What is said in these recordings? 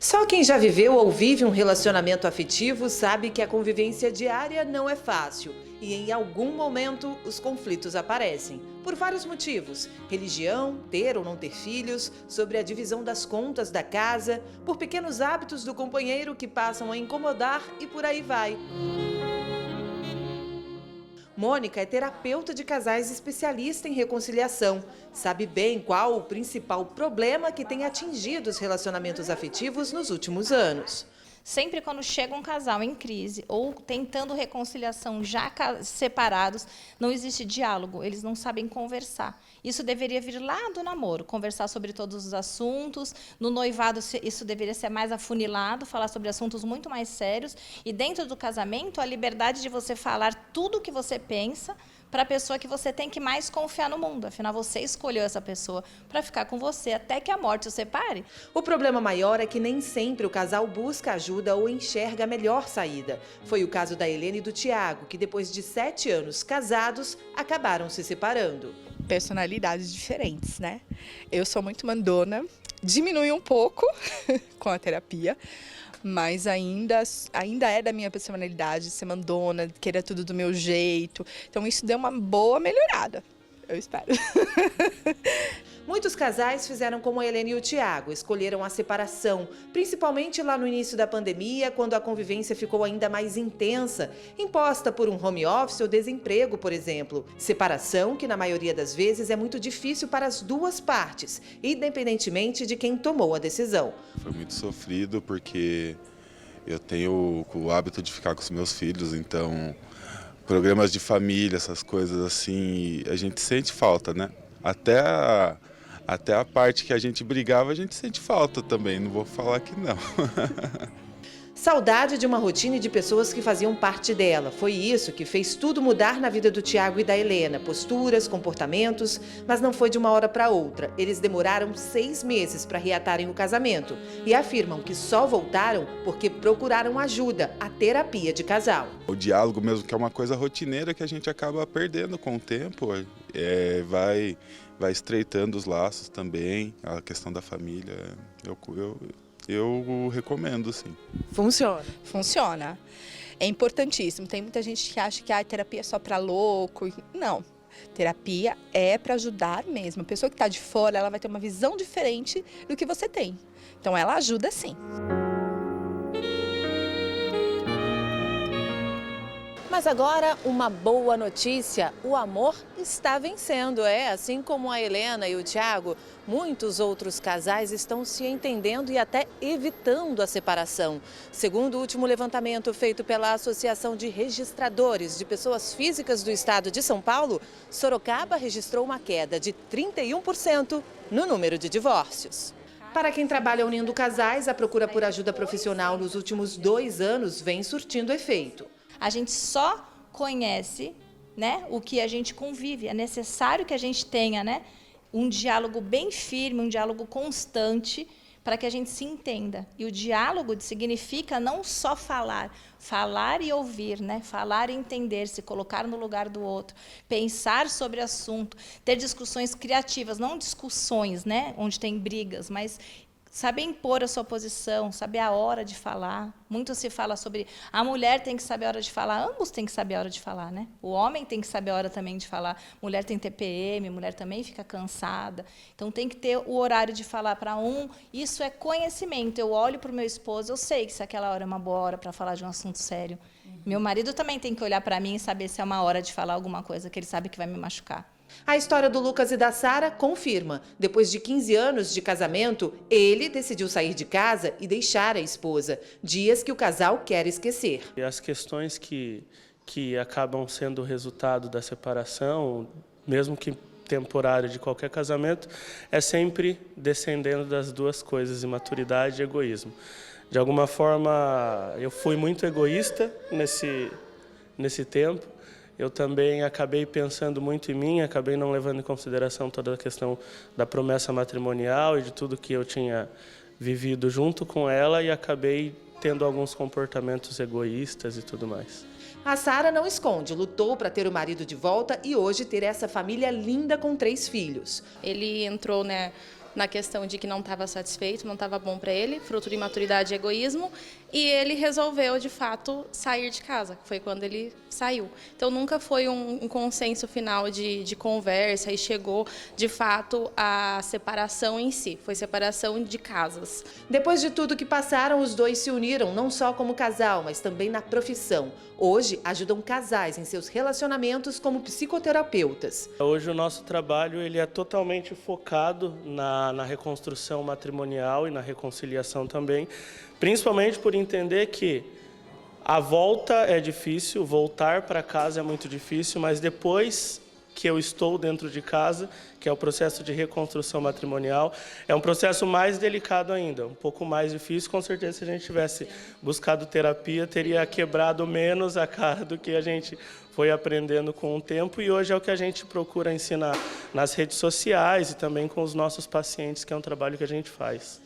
Só quem já viveu ou vive um relacionamento afetivo sabe que a convivência diária não é fácil e em algum momento os conflitos aparecem. Por vários motivos: religião, ter ou não ter filhos, sobre a divisão das contas da casa, por pequenos hábitos do companheiro que passam a incomodar e por aí vai. Mônica é terapeuta de casais especialista em reconciliação. Sabe bem qual o principal problema que tem atingido os relacionamentos afetivos nos últimos anos. Sempre quando chega um casal em crise ou tentando reconciliação já separados, não existe diálogo, eles não sabem conversar. Isso deveria vir lá do namoro, conversar sobre todos os assuntos. No noivado, isso deveria ser mais afunilado, falar sobre assuntos muito mais sérios. E dentro do casamento, a liberdade de você falar tudo o que você pensa para a pessoa que você tem que mais confiar no mundo. Afinal, você escolheu essa pessoa para ficar com você até que a morte o separe. O problema maior é que nem sempre o casal busca ajuda ou enxerga a melhor saída. Foi o caso da Helena e do Tiago, que depois de 7 anos casados, acabaram se separando. Personalidades diferentes, né? Eu sou muito mandona, diminui um pouco com a terapia, mas ainda é da minha personalidade ser mandona, querer tudo do meu jeito. Então isso deu uma boa melhorada, eu espero. Muitos casais fizeram como a Helena e o Tiago, escolheram a separação, principalmente lá no início da pandemia, quando a convivência ficou ainda mais intensa, imposta por um home office ou desemprego, por exemplo. Separação que, na maioria das vezes, é muito difícil para as duas partes, independentemente de quem tomou a decisão. Foi muito sofrido porque eu tenho o hábito de ficar com os meus filhos, então programas de família, essas coisas assim, a gente sente falta, né? Até a parte que a gente brigava, a gente sente falta também, não vou falar que não. Saudade de uma rotina e de pessoas que faziam parte dela. Foi isso que fez tudo mudar na vida do Tiago e da Helena. Posturas, comportamentos, mas não foi de uma hora para outra. Eles demoraram 6 meses para reatarem o casamento e afirmam que só voltaram porque procuraram ajuda, a terapia de casal. O diálogo mesmo, que é uma coisa rotineira que a gente acaba perdendo com o tempo, vai estreitando os laços também, a questão da família. Eu recomendo, sim. Funciona? Funciona. É importantíssimo. Tem muita gente que acha que a terapia é só para louco. Não. Terapia é para ajudar mesmo. A pessoa que está de fora, ela vai ter uma visão diferente do que você tem. Então, ela ajuda sim. Mas agora, uma boa notícia: o amor está vencendo. Assim como a Helena e o Tiago, muitos outros casais estão se entendendo e até evitando a separação. Segundo o último levantamento feito pela Associação de Registradores de Pessoas Físicas do Estado de São Paulo, Sorocaba registrou uma queda de 31% no número de divórcios. Para quem trabalha unindo casais, a procura por ajuda profissional nos últimos 2 anos vem surtindo efeito. A gente só conhece, né, o que a gente convive. É necessário que a gente tenha, né, um diálogo bem firme, um diálogo constante, para que a gente se entenda. E o diálogo significa não só falar e ouvir, né? Falar e entender, se colocar no lugar do outro, pensar sobre assunto, ter discussões criativas, não discussões, né, onde tem brigas, mas saber impor a sua posição, saber a hora de falar. Muito se fala sobre a mulher tem que saber a hora de falar, ambos têm que saber a hora de falar, né? O homem tem que saber a hora também de falar. Mulher tem TPM, mulher também fica cansada. Então tem que ter o horário de falar para um. Isso é conhecimento. Eu olho para o meu esposo, eu sei que se aquela hora é uma boa hora para falar de um assunto sério. Meu marido também tem que olhar para mim e saber se é uma hora de falar alguma coisa que ele sabe que vai me machucar. A história do Lucas e da Sara confirma. Depois de 15 anos de casamento, ele decidiu sair de casa e deixar a esposa. Dias que o casal quer esquecer. E as questões que acabam sendo o resultado da separação, mesmo que temporária de qualquer casamento, é sempre descendendo das duas coisas, imaturidade e egoísmo. De alguma forma, eu fui muito egoísta nesse tempo. Eu também acabei pensando muito em mim, acabei não levando em consideração toda a questão da promessa matrimonial e de tudo que eu tinha vivido junto com ela e acabei tendo alguns comportamentos egoístas e tudo mais. A Sara não esconde, lutou para ter o marido de volta e hoje ter essa família linda com 3 filhos. Ele entrou, na questão de que não estava satisfeito, não estava bom para ele, fruto de imaturidade e egoísmo, e ele resolveu, de fato, sair de casa. Foi quando ele saiu. Então, nunca foi um consenso final de conversa e chegou, de fato, à separação em si. Foi separação de casas. Depois de tudo que passaram, os dois se uniram, não só como casal, mas também na profissão. Hoje, ajudam casais em seus relacionamentos como psicoterapeutas. Hoje o nosso trabalho ele é totalmente focado na reconstrução matrimonial e na reconciliação também, principalmente por entender que a volta é difícil, voltar para casa é muito difícil, mas depois que eu estou dentro de casa, que é o processo de reconstrução matrimonial, é um processo mais delicado ainda, um pouco mais difícil. Com certeza, se a gente tivesse buscado terapia, teria quebrado menos a cara do que a gente foi aprendendo com o tempo, e hoje é o que a gente procura ensinar nas redes sociais e também com os nossos pacientes, que é um trabalho que a gente faz.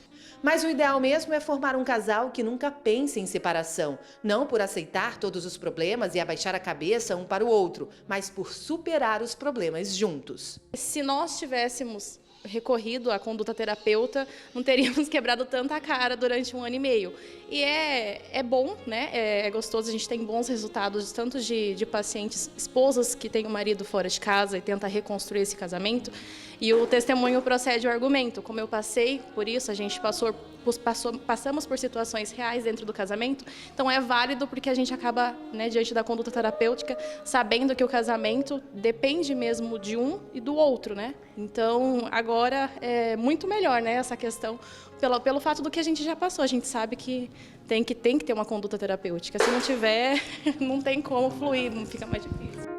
Mas o ideal mesmo é formar um casal que nunca pense em separação. Não por aceitar todos os problemas e abaixar a cabeça um para o outro, mas por superar os problemas juntos. Se nós tivéssemos recorrido à conduta terapeuta, não teríamos quebrado tanta cara durante 1 ano e meio. E é bom, né? É gostoso, a gente tem bons resultados, tanto de pacientes, esposas que têm o marido fora de casa e tenta reconstruir esse casamento, e o testemunho procede ao argumento. Como eu passei por isso, a gente passamos por situações reais dentro do casamento, então é válido porque a gente acaba, né, diante da conduta terapêutica, sabendo que o casamento depende mesmo de um e do outro, né? Então, agora é muito melhor, né, essa questão, pelo fato do que a gente já passou. A gente sabe que tem que ter uma conduta terapêutica. Se não tiver, não tem como fluir, não fica mais difícil.